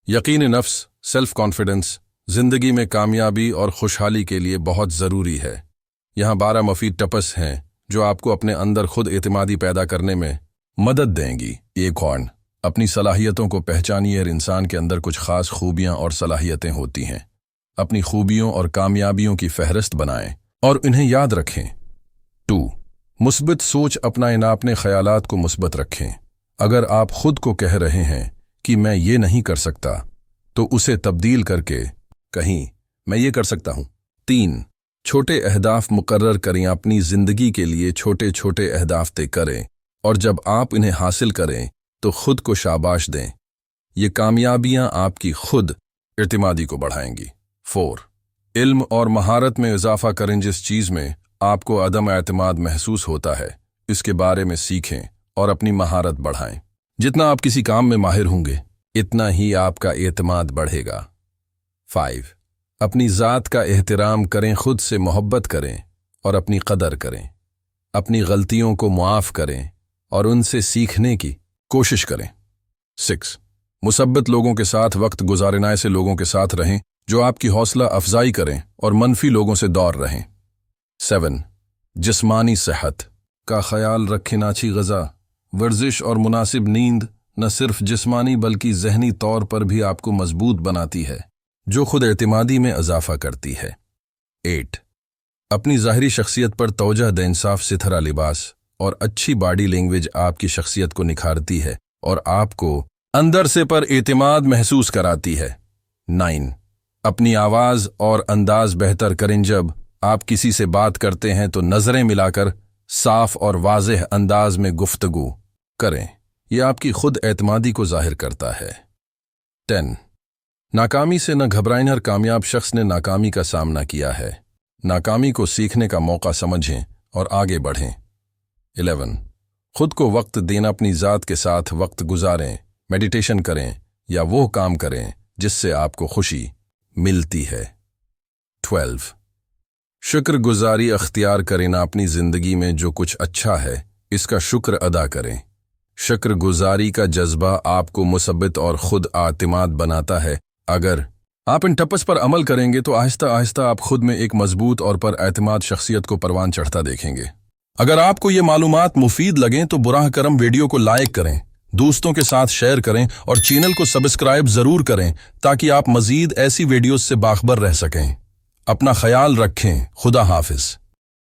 यकीन नफ्स, self confidence जिंदगी में कामयाबी और खुशहाली के लिए बहुत ज़रूरी है। यहाँ 12 मुफीद टिप्स हैं जो आपको अपने अंदर खुद एतमादी पैदा करने में मदद देंगी। 1 अपनी सलाहियतों को पहचानिए। हर इंसान के अंदर कुछ ख़ास खूबियाँ और सलाहियतें होती हैं। अपनी खूबियों और कामयाबियों की फहरिस्त बनाएं और इन्हें याद रखें। 2 मुस्बत सोच अपनाएं, अपने ख़यालात को मुस्बत रखें। अगर आप खुद को कह रहे हैं कि मैं ये नहीं कर सकता, तो उसे तब्दील करके कहीं मैं ये कर सकता हूँ। 3 छोटे अहदाफ मुकर्रर करें। अपनी ज़िंदगी के लिए छोटे छोटे अहदाफ तय करें और जब आप इन्हें हासिल करें तो खुद को शाबाश दें। ये कामयाबियाँ आपकी खुद एतमादी को बढ़ाएंगी। 4 इल्म और महारत में इजाफा करें। जिस चीज़ में आपको अदम एतमाद महसूस होता है, इसके बारे में सीखें और अपनी महारत बढ़ाएं। जितना आप किसी काम में माहिर होंगे, इतना ही आपका एतमाद बढ़ेगा। 5 अपनी ज़ात का एहतराम करें, खुद से मोहब्बत करें और अपनी कदर करें। अपनी गलतियों को मुआफ़ करें और उनसे सीखने की कोशिश करें। 6 मुसब्बत लोगों के साथ वक्त गुजारें। ऐसे लोगों के साथ रहें जो आपकी हौसला अफजाई करें और मनफी लोगों से दूर रहें। 7 जिस्मानी सेहत का ख्याल रखें। अच्छी ग़िज़ा, वर्जिश और मुनासिब नींद न सिर्फ जिस्मानी बल्कि ज़हनी तौर पर भी आपको मजबूत बनाती है, जो खुद एतमादी में इजाफा करती है। 8 अपनी ज़ाहिरी शख्सियत पर तवज्जो दें। इंसाफ सिथरा लिबास और अच्छी बॉडी लैंग्वेज आपकी शख्सियत को निखारती है और आपको अंदर से पर एतमाद महसूस कराती है। 9 अपनी आवाज़ और अंदाज बेहतर करें। जब आप किसी से बात करते हैं तो नज़रें मिलाकर साफ और वाज़ेह अंदाज में गुफ्तगू करें। यह आपकी खुद एतमादी को जाहिर करता है। 10 नाकामी से न घबराएं। हर कामयाब शख्स ने नाकामी का सामना किया है। नाकामी को सीखने का मौका समझें और आगे बढ़ें। 11 खुद को वक्त देना। अपनी ज़ात के साथ वक्त गुजारें, मेडिटेशन करें या वो काम करें जिससे आपको खुशी मिलती है। 12 शुक्रगुजारी अख्तियार करें। अपनी ज़िंदगी में जो कुछ अच्छा है, इसका शुक्र अदा करें। शुक्रगुजारी का जज्बा आपको मुसब्बत और खुद आतिमाद बनाता है। अगर आप इन टिप्स पर अमल करेंगे तो आहिस्ता आहिस्ता आप खुद में एक मजबूत और पर एतमाद शख्सियत को परवान चढ़ता देखेंगे। अगर आपको ये मालूमात मुफीद लगें तो बुराह करम वीडियो को लाइक करें, दोस्तों के साथ शेयर करें और चैनल को सब्सक्राइब ज़रूर करें ताकि आप मज़ीद ऐसी वीडियोस से बाखबर रह सकें। अपना ख्याल रखें। खुदा हाफिज।